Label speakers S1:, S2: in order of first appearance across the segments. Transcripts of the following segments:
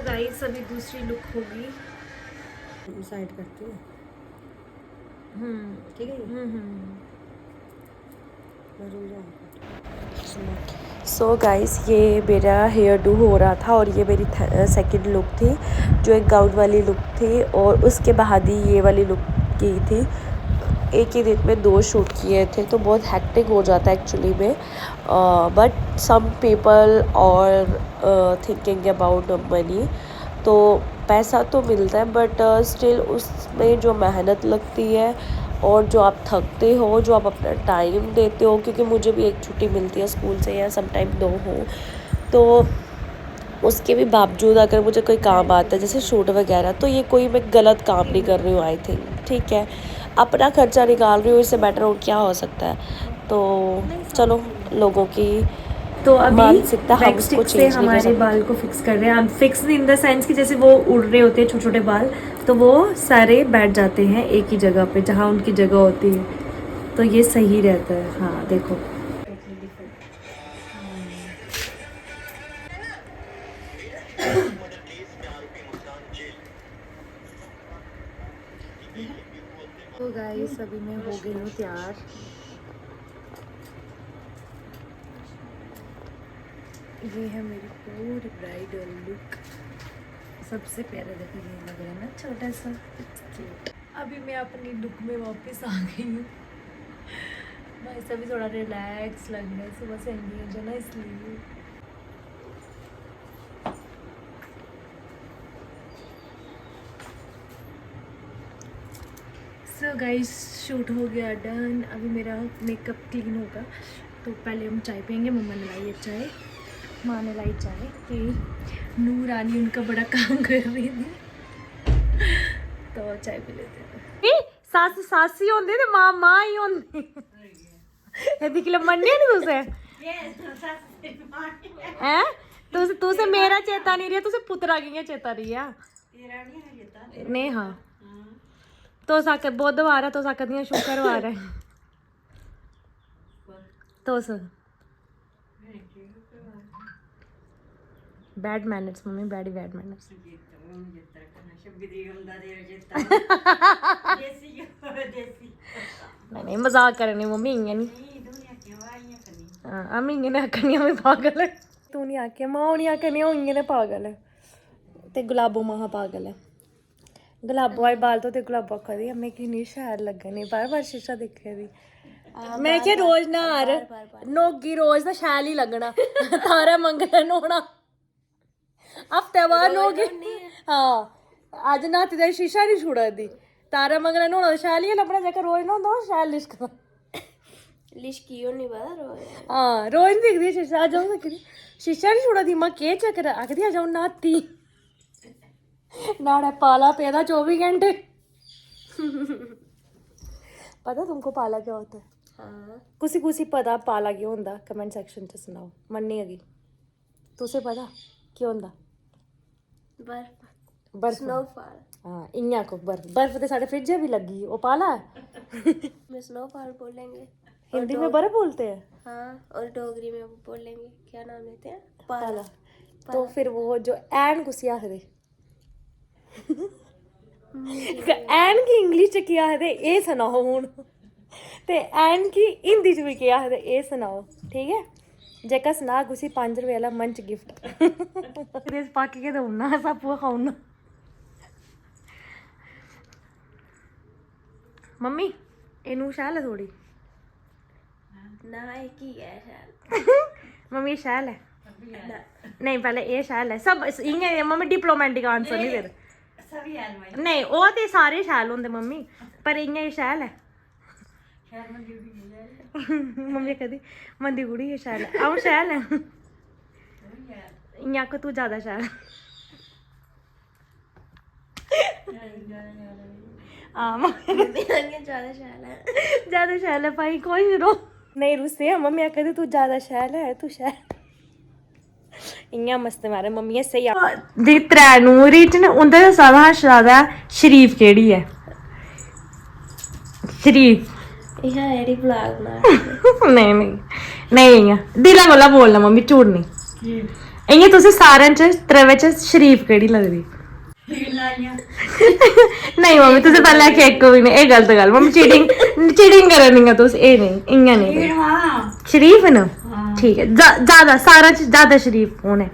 S1: Guys अभी दूसरी look होगी,
S2: साइड करती है। ठीक है। सो गाइस ये मेरा हेयर डू हो रहा था और ये मेरी सेकंड लुक थी जो एक गाउन वाली लुक थी, और उसके बाद ही ये वाली लुक की थी। एक ही दिन में 2 शूट किए थे तो बहुत हेक्टिक हो जाता है एक्चुअली में, बट सम पीपल और थिंकिंग अबाउट मनी, तो पैसा तो मिलता है बट स्टिल उसमें जो मेहनत लगती है और जो आप थकते हो, जो आप अपना टाइम देते हो, क्योंकि मुझे भी एक छुट्टी मिलती है स्कूल से या सम टाइम 2 हो, तो उसके भी बावजूद अगर मुझे कोई काम आता है जैसे शूट वगैरह, तो ये कोई मैं गलत काम नहीं कर रही हूँ। आई थिंक ठीक है, अपना खर्चा निकाल रही हूँ, इससे बेटर और क्या हो सकता है। तो चलो लोगों की
S1: तो अभी
S2: मानसिकता हम
S1: वैक्स
S2: उसको
S1: स्टिक से
S2: चेंज नहीं कर
S1: हमारे
S2: सकते।
S1: बाल को फिक्स कर रहे हैं। फिक्स इन द सेंस कि जैसे वो उड़ रहे होते हैं छोटे छोटे बाल, तो वो सारे बैठ जाते हैं एक ही जगह पे जहाँ उनकी जगह होती है, तो ये सही रहता है। हाँ देखो, तो गाइस अभी मैं हो गई हूँ तैयार। ये है मेरी पूरी ब्राइडल लुक। सबसे प्यारा देखो ये लग रहा है ना, छोटा सा क्यूट। अभी मैं अपनी लुक में वापस आ गई हूँ। भाई सभी थोड़ा रिलैक्स लग रहा है, सुबह से एंगेज है ना इसलिए। सो गाइस शूट हो गया डन। अभी मेरा मेकअप क्लीन होगा, तो पहले हम चाय पियेंगे। मम्मा ने लाई है चाय, माँ ने लाई चाय कि नूर रानी उनका बड़ा काम कर रही थी, तो चाय पी लेते हैं। सास सासी होंदे ते माँ माँ ही होंदी। ए दिखले मन्ने नहीं तुसे हैं, तुसे मेरा चेता नहीं रहा, तुसे पुत्रा की चेता रहा नहीं। हाँ तो साक बुधवार है, तो साक दियां शुक्रवार है, तो bad manners mummy, bad manners. नहीं मजाक करनी मम्मी, इयां नहीं। हाँ अम्मी इयां ने आखनी हमें पागल है। तू नहीं आखिया माँ नहीं आखनी, इयां ने पागल है। ते गुलाबो महा पागल है। गुलाबो आए बाल तो ते गुलाबो आखा दी हमें किन्नी शैल लगनी, बार बार शीशा दिखे दी। मैं क्या रोज नहार नोगी रोज ना शैल ही लगना। तारा मंगला नोना हफ्ते बाद नोगी। हाँ अज न्हाती दा शीशा नहीं छुड़ा दी, तारा मंगला नोना शैल ही लब्भना, जेकर रोज नहोंदा ओह् शैल लिशकदा। लिशकी होनी पता रोज। हाँ रोज नहीं दिखदी शीशा, अज अऊं दिखदी शीशा नहीं छुड़ा दी। मां केह् चक्कर, आखदी अज अऊं न्हाती नाड़े पाला पेदा 24 घंटे। पता तुमको पाला क्या होता है? हाँ कुसी कुसी पता पाला क्यों होंदा, कमेंट सेक्शन च सनाओ। मन्नी अगी तुसें पता क्यों होंदा? बर्फ स्नोफॉल। हाँ इ'यां को बर्फ तो साढ़े फ्रिज भी लगी, वो पाला है। में स्नोफॉल बोलेंगे, हिंदी में बर्फ बोलते हैं। हाँ और डोगरी में बोलेंगे क्या नाम लेते हैं, पाला। तो फिर वो जो एन कुसी आखदे, एन की इंग्लिश च केह् आखदे एह् सनाओ हून, ते एन की हिंदी च भी केह् आखदे एह् सनाओ, ठीक है। जेका सनाग उसी 5 रुपये आह्ला मंच गिफ्ट पाके के देना, अस आपूं खाऊना। मम्मी इनू शैल है थोड़ी ना, एक ही है शैल। मम्मी शैल है नहीं, पहले ये शैल है सब इ'यां। मम्मी डिप्लोमेटिक आंसर नहीं दे नहीं, ओह् ते सारे शैल होंदे मम्मी, पर इ'यां एह् शैल है। मम्मी कदी मंदी कुड़ी एह् शैल है, अ'ऊं शैल ऐ इ'यां आखो तू ज्यादा शैल। हां ज्यादा शैल है भाई, कोई रो नहीं रुस्से। मम्मी आखदी तू ज्यादा शैल है, तू शैल इ'यां मस्त मारे मम्मी स्हेई। दी त्रै नूर च न, उं'दे च सारें शा ज्यादा शरीफ केह्ड़ी है? शरीफ नहीं नहीं नहीं, इ'यां दिला कोला बोलना मम्मी, झूठ नहीं। इ'यां तुसें सारें च त्रैवे च शरीफ केह्ड़ी लगदी? नहीं मम्मी तुसें पैह्लें आखेआ इक बी नहीं, एह् गलत गल्ल मम्मी, चीटिंग करा नी तुस, एह् नहीं इ'यां नहीं। शरीफ न ठीक है, ज्यादा सारा च ज्यादा शरीफ कौन है?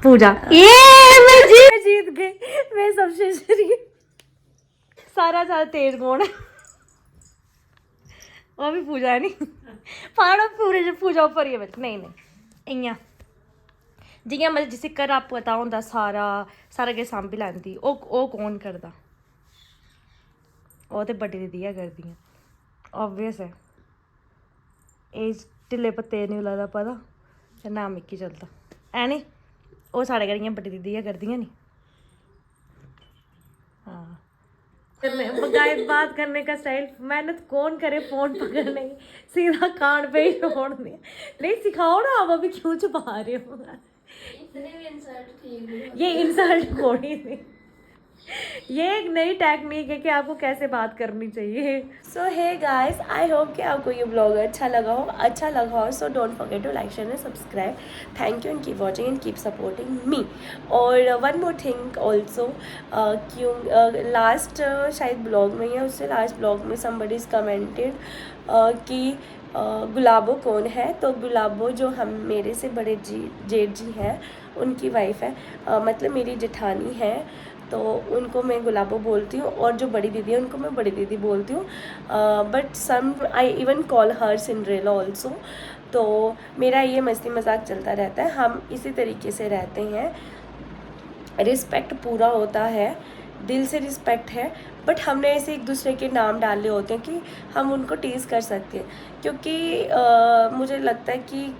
S1: पूजा। ये मैं जीत गई, मैं सबसे शरीफ। सारा ज्यादा तेज कौन है? वो भी पूजा है नी, फाड़ो पूरे पूजा उप्पर ही बिच, नहीं नहीं इ'यां जियां मतलब जिसी घरा पता होंदा सारा किश सांभी लैंदी, ओह् कौन करदा? ओह् ते बड्डी दीदी गै करदियां, ऑब्वियस है। एज ढिल्ले पत्ते नहीं लगदा पता, ते ना मिकी चलदा है नी, ओह् साढ़े घर इ'यां बड्डी दीदी गै करदियां नी। हाँ गाइस, बात करने का स्टाइल, मेहनत कौन करे फोन पकड़ने की, सीधा कान पे ही छोड़ने। नहीं सिखाओ ना, आप अभी क्यों छुपा रहे हो? ये इंसल्ट थोड़ी नहीं, ये एक नई टेक्निक है कि आपको कैसे बात करनी चाहिए।
S2: सो हे गाइस, आई होप कि आपको ये ब्लॉग अच्छा लगा हो, so don't forget to like share and subscribe. Thank you and keep watching and keep supporting me. और वन मोर थिंग ऑल्सो, क्यों लास्ट शायद ब्लॉग में या उससे लास्ट ब्लॉग में समबडी इज़ कमेंटेड कि गुलाबो कौन है, तो गुलाबो जो हम मेरे से बड़े जेठ जी हैं उनकी वाइफ है, मतलब मेरी जेठानी है, तो उनको मैं गुलाबो बोलती हूँ, और जो बड़ी दीदी है उनको मैं बड़ी दीदी बोलती हूँ, but some I even call her Cinderella also. तो मेरा ये मस्ती मजाक चलता रहता है, हम इसी तरीके से रहते हैं, रिस्पेक्ट पूरा होता है, दिल से रिस्पेक्ट है, बट हमने ऐसे एक दूसरे के नाम डाले होते हैं कि हम उनको टीज़ कर सकते हैं, क्योंकि मुझे लगता है कि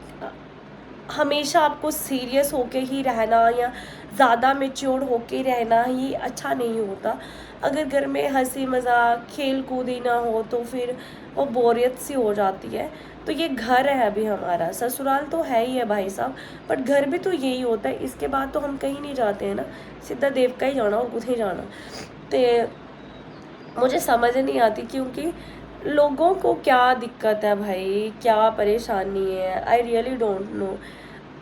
S2: हमेशा आपको सीरियस होके ही रहना या ज़्यादा मेच्योर होके रहना ही अच्छा नहीं होता। अगर घर में हंसी मजाक खेल कूद ही ना हो तो फिर वो बोरियत सी हो जाती है। तो ये घर है अभी हमारा, ससुराल तो है ही है भाई साहब, बट घर भी तो यही होता है, इसके बाद तो हम कहीं नहीं जाते हैं ना, सीधा देवका ही जाना और कुछ नहीं जाना। तो मुझे समझ नहीं आती क्योंकि लोगों को क्या दिक्कत है भाई, क्या परेशानी है, आई रियली डोंट नो।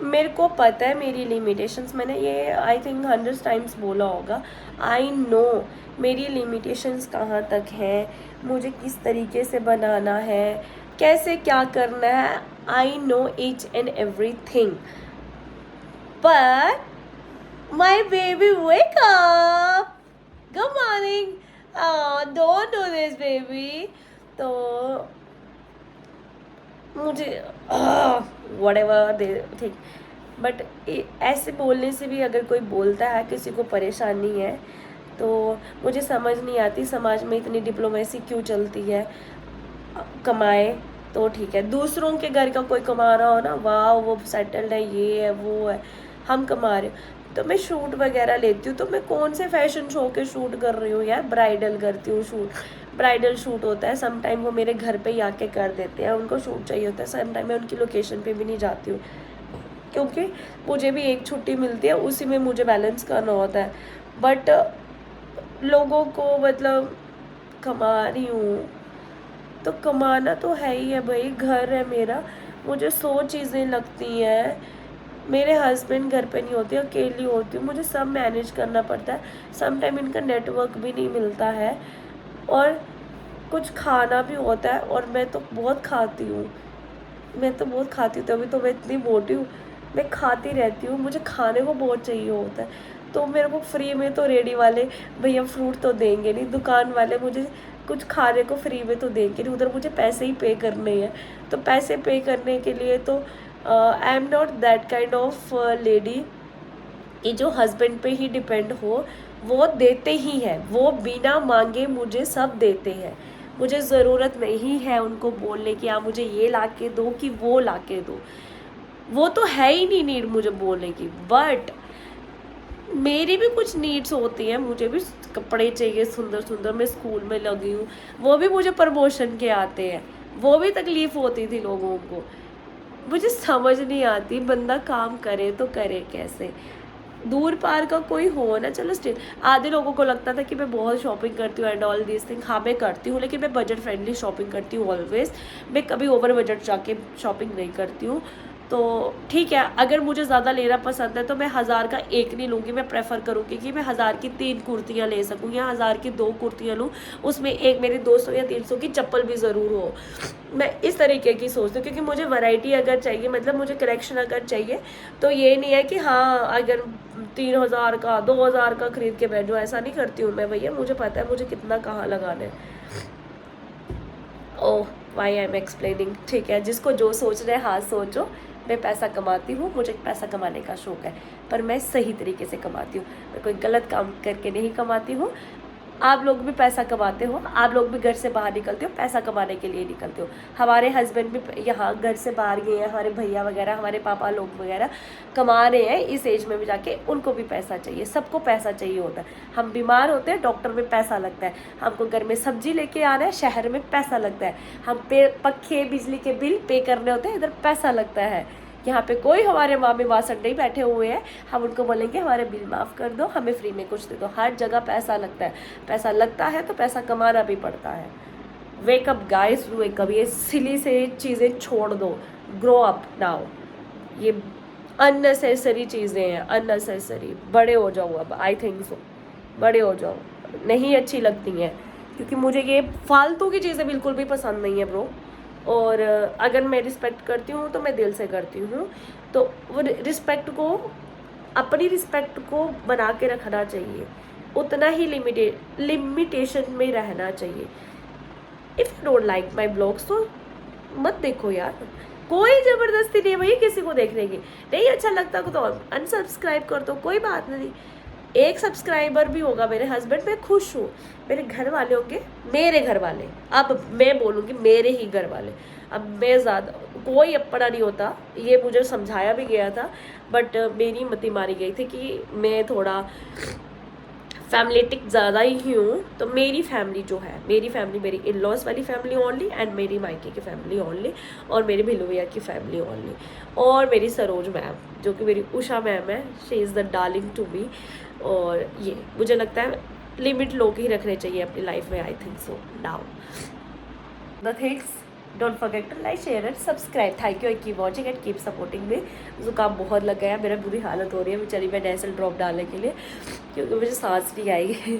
S2: मेरे को पता है मेरी लिमिटेशंस, मैंने ये आई थिंक 100 टाइम्स बोला होगा, आई नो मेरी लिमिटेशंस कहाँ तक हैं, मुझे किस तरीके से बनाना है, कैसे क्या करना है, I know each and everything, but my baby wake up, good morning, don't do this baby. तो मुझे व्हाटएवर दे थिंक, बट ऐसे बोलने से भी अगर कोई बोलता है किसी को परेशानी है तो मुझे समझ नहीं आती समाज में इतनी डिप्लोमेसी क्यों चलती है। कमाए तो ठीक है, दूसरों के घर का कोई कमा रहा हो ना, वाह वो सेटल्ड है, ये है वो है, हम कमा रहे हो। तो मैं शूट वगैरह लेती हूँ, तो मैं कौन से फैशन शो के शूट कर रही हूँ यार, ब्राइडल करती हूँ शूट, ब्राइडल शूट होता है, सम टाइम वो मेरे घर पे ही आके कर देते हैं, उनको शूट चाहिए होता है, सम टाइम मैं उनकी लोकेशन पे भी नहीं जाती हूँ क्योंकि मुझे भी एक छुट्टी मिलती है, उसी में मुझे बैलेंस करना होता है। बट लोगों को मतलब कमा रही हूँ तो कमाना तो है ही है भाई, घर है मेरा, मुझे 100 चीज़ें लगती हैं, मेरे हस्बैंड घर पे नहीं होते, अकेली होती हूँ, मुझे सब मैनेज करना पड़ता है, सम टाइम इनका नेटवर्क भी नहीं मिलता है, और कुछ खाना भी होता है, और मैं तो बहुत खाती हूँ, तभी तो मैं इतनी मोटी हूँ, मैं खाती रहती हूँ, मुझे खाने को बहुत चाहिए होता है, तो मेरे को फ्री में तो रेडी वाले भैया फ्रूट तो देंगे नहीं, दुकान वाले मुझे कुछ खाने को फ्री में तो देंगे नहीं, उधर मुझे पैसे ही पे करने हैं, तो पैसे पे करने के लिए तो I am not that kind of lady कि जो हस्बैंड पे ही डिपेंड हो, वो देते ही हैं, वो बिना मांगे मुझे सब देते हैं, मुझे ज़रूरत नहीं है उनको बोलने की आप मुझे ये ला के दो कि वो ला के दो, वो तो है ही नहीं नीड मुझे बोलने की, बट मेरी भी कुछ नीड्स होती हैं, मुझे भी कपड़े चाहिए सुंदर सुंदर, मैं स्कूल में लगी हूँ, वो भी मुझे प्रमोशन के आते हैं, वो भी तकलीफ़ होती थी लोगों को, मुझे समझ नहीं आती बंदा काम करे तो करे कैसे। दूर पार का कोई हो ना, चलो स्टिल आधे लोगों को लगता था कि मैं बहुत शॉपिंग करती हूँ एंड ऑल दिस थिंग, हाँ मैं करती हूँ, लेकिन मैं बजट फ्रेंडली शॉपिंग करती हूँ ऑलवेज, मैं कभी ओवर बजट जाके शॉपिंग नहीं करती हूँ, तो ठीक है, अगर मुझे ज़्यादा लेना पसंद है तो मैं 1000 का एक नहीं लूँगी, मैं प्रेफर करूँगी कि मैं 1000 की 3 कुर्तियाँ ले सकूँ या 1000 की 2 कुर्तियाँ लूँ, उसमें एक मेरी 200 या 300 की चप्पल भी ज़रूर हो। मैं इस तरीके की सोचती हूँ, क्योंकि मुझे वैरायटी अगर चाहिए, मतलब मुझे कलेक्शन अगर चाहिए, तो ये नहीं है कि हाँ अगर 3000 का 2000 का खरीद के बैठ जाओ, ऐसा नहीं करती हूँ मैं भैया। मुझे पता है मुझे कितना कहाँ लगाना है। ओह वाई आई एम एक्सप्लेनिंग, ठीक है, जिसको जो सोच रहे हैं हाँ सोचो। मैं पैसा कमाती हूँ, मुझे पैसा कमाने का शौक है, पर मैं सही तरीके से कमाती हूँ, मैं कोई गलत काम करके नहीं कमाती हूँ। आप लोग भी पैसा कमाते हो, आप लोग भी घर से बाहर निकलते हो, पैसा कमाने के लिए निकलते हो। हमारे हस्बैंड भी यहाँ घर से बाहर गए हैं, हमारे भैया वगैरह, हमारे पापा लोग वगैरह कमा रहे हैं इस एज में भी जाके, उनको भी पैसा चाहिए, सबको पैसा चाहिए होता है। हम बीमार होते हैं, डॉक्टर में पैसा लगता है, हमको घर में सब्जी लेके आना है, शहर में पैसा लगता है, हम पे पक्के बिजली के बिल पे करने होते हैं, इधर पैसा लगता है। यहाँ पे कोई हमारे मामी वासन नहीं बैठे हुए हैं, हम उनको बोलेंगे हमारे बिल माफ़ कर दो, हमें फ्री में कुछ दे दो। हर जगह पैसा लगता है, पैसा लगता है तो पैसा कमाना भी पड़ता है। Wake up guys, wake up, ये सिली से चीज़ें छोड़ दो, ग्रो अप नाउ। ये अननेसेसरी चीज़ें हैं, अननेसेसरी। बड़े हो जाओ अब, आई थिंक सो, बड़े हो जाओ, नहीं अच्छी लगती हैं, क्योंकि मुझे ये फालतू की चीज़ें बिल्कुल भी पसंद नहीं है ब्रो। और अगर मैं रिस्पेक्ट करती हूँ तो मैं दिल से करती हूँ, तो वो रिस्पेक्ट को, अपनी रिस्पेक्ट को बना के रखना चाहिए, उतना ही लिमिटेशन में रहना चाहिए। If you don't like my blogs तो मत देखो यार, कोई ज़बरदस्ती नहीं है भाई किसी को देखने की। नहीं अच्छा लगता तो अनसब्सक्राइब कर दो, कोई बात नहीं। एक सब्सक्राइबर भी होगा मेरे हस्बैंड, मैं खुश हूँ। मेरे घर वाले होंगे, मेरे घर वाले, अब मैं बोलूँगी मेरे ही घर वाले। अब मैं ज़्यादा, कोई अपना नहीं होता, ये मुझे समझाया भी गया था, बट मेरी मती मारी गई थी कि मैं थोड़ा फैमिलीटिक ज़्यादा ही हूँ। तो मेरी फैमिली जो है, मेरी फैमिली मेरी इन लॉज वाली फैमिली ओनली, एंड मेरी मायके की फैमिली ओनली, और मेरी भिल्लू भैया की फैमिली ओनली, और मेरी सरोज मैम जो कि मेरी उषा मैम है, she is the darling to me. और ये मुझे लगता है लिमिट लोग ही रखने चाहिए अपनी लाइफ में, I think so now the things. Don't forget to like, share and subscribe. Thank you, keep watching and keep supporting me. जुकाम बहुत लग गया, मेरा बुरी हालत हो रही है बेचारी, मैं नेसल ड्रॉप डालने के लिए, क्योंकि मुझे सांस नहीं आएगी।